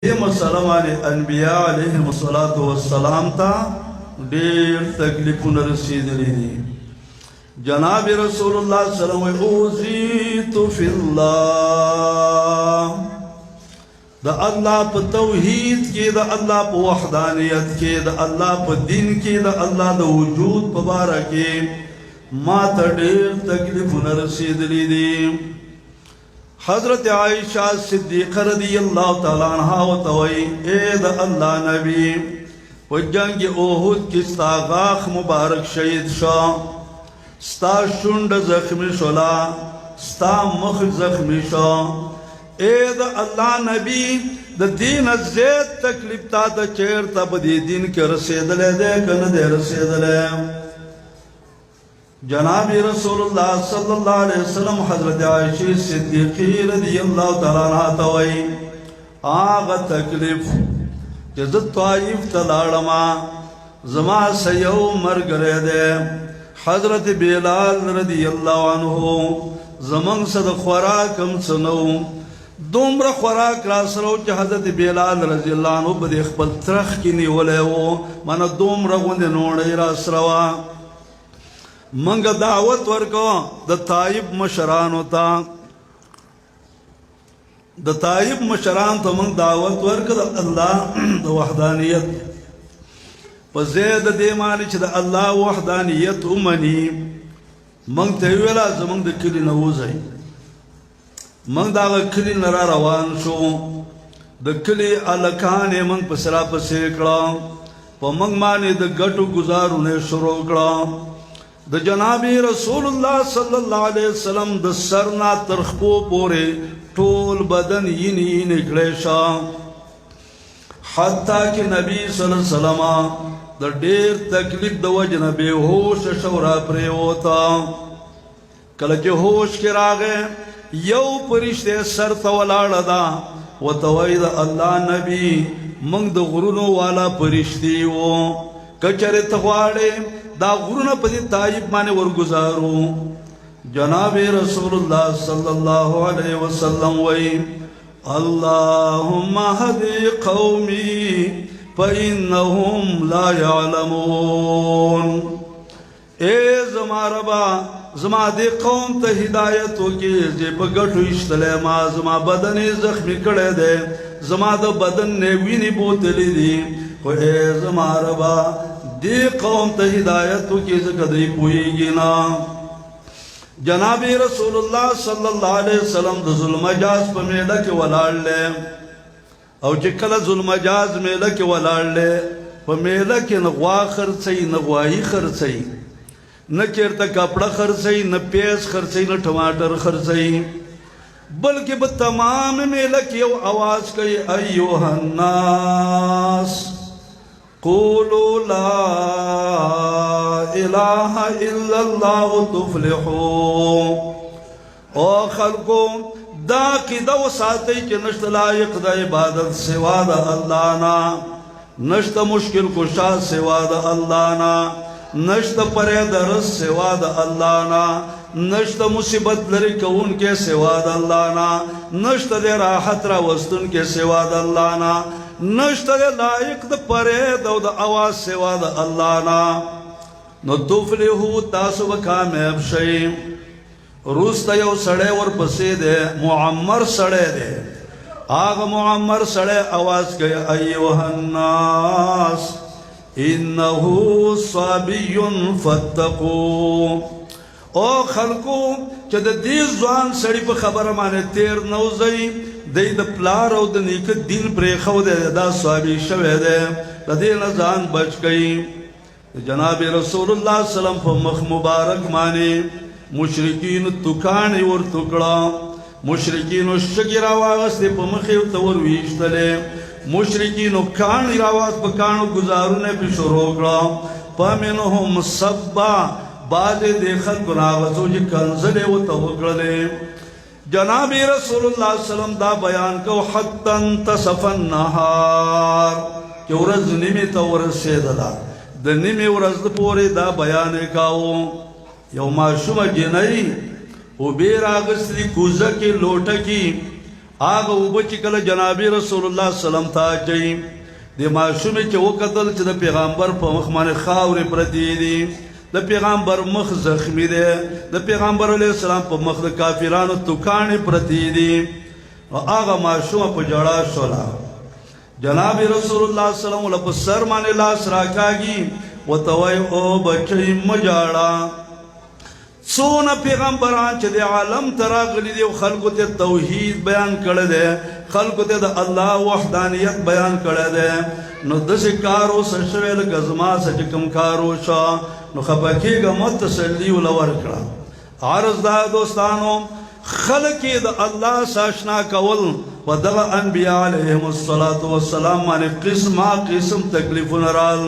مسلم علی انبیاء علیہم السلام تا دیر تکلیفون رسیدلی دی جناب رسول اللہ صلی اللہ علیہ وسلم اوزیت فی اللہ دا اللہ پا توحید کی دا اللہ پا وحدانیت کی دا اللہ پا دین کی دا اللہ دا وجود پا بارا کی ما تا دیر تکلیفون رسیدلی دی حضرت عائشہ صدیقہ رضی اللہ تعالیٰ عنہ و توئی اے دا اللہ نبی و جنگ احد کی ستا غاخ مبارک شہید شا ستا شنڈ زخمی شلا ستا مخ زخمی شا اے دا اللہ نبی دا دین زید تکلیف تا دا چیر تا بدی دین کے رسیدلے دے کن دے رسیدلے جناب رسول اللہ صلی اللہ علیہ وسلم حضرت عائشہ صدیقی رضی اللہ تعالیٰ عنہ توئی آغا تکلیف جزت طائف تلاڑما زما سیو مر گرے دے حضرت بلال رضی اللہ عنہ زمان صد خوراکم سنو دومر خوراک راسرو چا حضرت بلال رضی اللہ عنہ بدی اخبر ترخ کی نیولے ہو مانا دومر گوندے نوڑی راسروا منگ دعوت ورکو دا طائب مشران ہوتا دا طائب مشران تو منگ دعوت ورکو دا اللہ دا وحدانیت پا زید دیمانی چھ دا اللہ وحدانیت امانی منگ تیویلا زمان دا کلی نووز ہے منگ دا کلی نرا روان شو دا کلی علکانی منگ پسرا پسیکڑا پا منگ مانی دا گٹو گزارونے شروع کڑا دا جناب رسول اللہ صلی اللہ علیہ وسلم دا سرنا ترخپو پورے ٹول بدن ین اکڑیشا حتیٰ کہ نبی صلی اللہ علیہ وسلم دا دیر تکلیف دا وجن بے ہوش شورا پریوتا کلچ ہوش کے راگے یو پرشتے سر تولاڑ دا و توید اللہ نبی منگ دا غرونو والا پرشتی و کچر تغوارے دا غرون پدی طائب مانے ورگزارو جناب رسول اللہ صلی اللہ علیہ وسلم وی اللہم حدی قومی فإنہم لا یعلمون اے زما ربا زما دے قوم تا ہدایتو کی جے بگٹو اشتلے ما زما بدن زخمی کڑے دے زما دا بدن نیوینی بوتلی دی اے زما ربا دی قوم تا ہدایتو کی زکدی پوئی گینا جناب رسول اللہ صلی اللہ علیہ وسلم دا ظلم جاز پا میلہ کے ولاڑ لے او چکل ظلم جاز میلہ کے ولاڑ لے پا میلہ کے نغوا خرچی نغواہی خرچی نہ چیرتا کپڑا خرچی نہ پیس خرچی نہ ٹماٹر خرچی بلکہ بتمام میلہ کی آواز کئی ایوہ الناس قولوا لا الہ الا اللہ تفلحو او خلقو دا قیدہ و ساتی کہ نشت لائق دا عبادت سوا دا اللہ نا نشت مشکل کشا سوا دا اللہ نا نشت پرید رس سوا دا اللہ نا نشت مصیبت لری کون کے سوا دا اللہ نا نشت دے راحت را وستن کے سوا دا اللہ نا نشت دے لائق دا پرید دا آواز سوا دا اللہ نا نو تفلحو تاسو کامیاب شئیم روستا یو سڑے ور پسی دے معمر سڑے دے آغا معمر سڑے آواز کہے ایوہ الناس انہو صابی فتقو او خلقو چہ دا دیز زوان سڑی پہ خبر مانے تیر نوزئی دی دا پلار او دا نیک دین پریخو دے دا صحابی شوے دے لدی نزان بچ گئی جناب رسول اللہ صلی اللہ علیہ وسلم پہ مخ مبارک مانے مشرکین تکانی ور تکڑا مشرکین شکی راواغستے پہ مخیو تور ویشتلے مشرکین کانی راواز پہ کانو گزارونے پہ شروکڑا پہ منہم سبا بعد دیکھت گناغتو جی کنزلے و توکڑلے جناب رسول اللہ صلی اللہ علیہ وسلم دا بیان کو حتی انتصف النہار کہ ورز نمی تورز سیدلا دا نمی ورز پوری دا بیانے کاؤ یو معشوم جنائی او بیر آگستی کوزا کی لوٹا کی آغا اوبه چې کله جناب رسول الله سلام ته اچوي د ماشومې چې وکتل چې د پیغمبر په مخ باندې خاورې پرتې دي د پیغمبر مخ زخمی دی د پیغمبر علیه السلام په مخ د کافرانو توکانې پرتې دي او هغه ماشومه په ژړا شوله جناب رسول الله صلی الله علیه وسلم په سر باندې لاس راکاږي ورته وایي او بچی مه ژاړه څونه پیغمبران چې د عالم ته راغلي دي او خلکو ته توحید بیان کړی دی خلکو ته د الله وحدانیت بیان کړی دی نو داسې کار اوسه شوی لکه زما څه چې کوم کار وشو نو خفه کېږه مه تسلي ورله ورکړه عرض دا دوستانو خلق د الله ساشنا کول و دغه انبیاء علیهم الصلاة والسلام باندې قسمه قسم تکلیفونه رال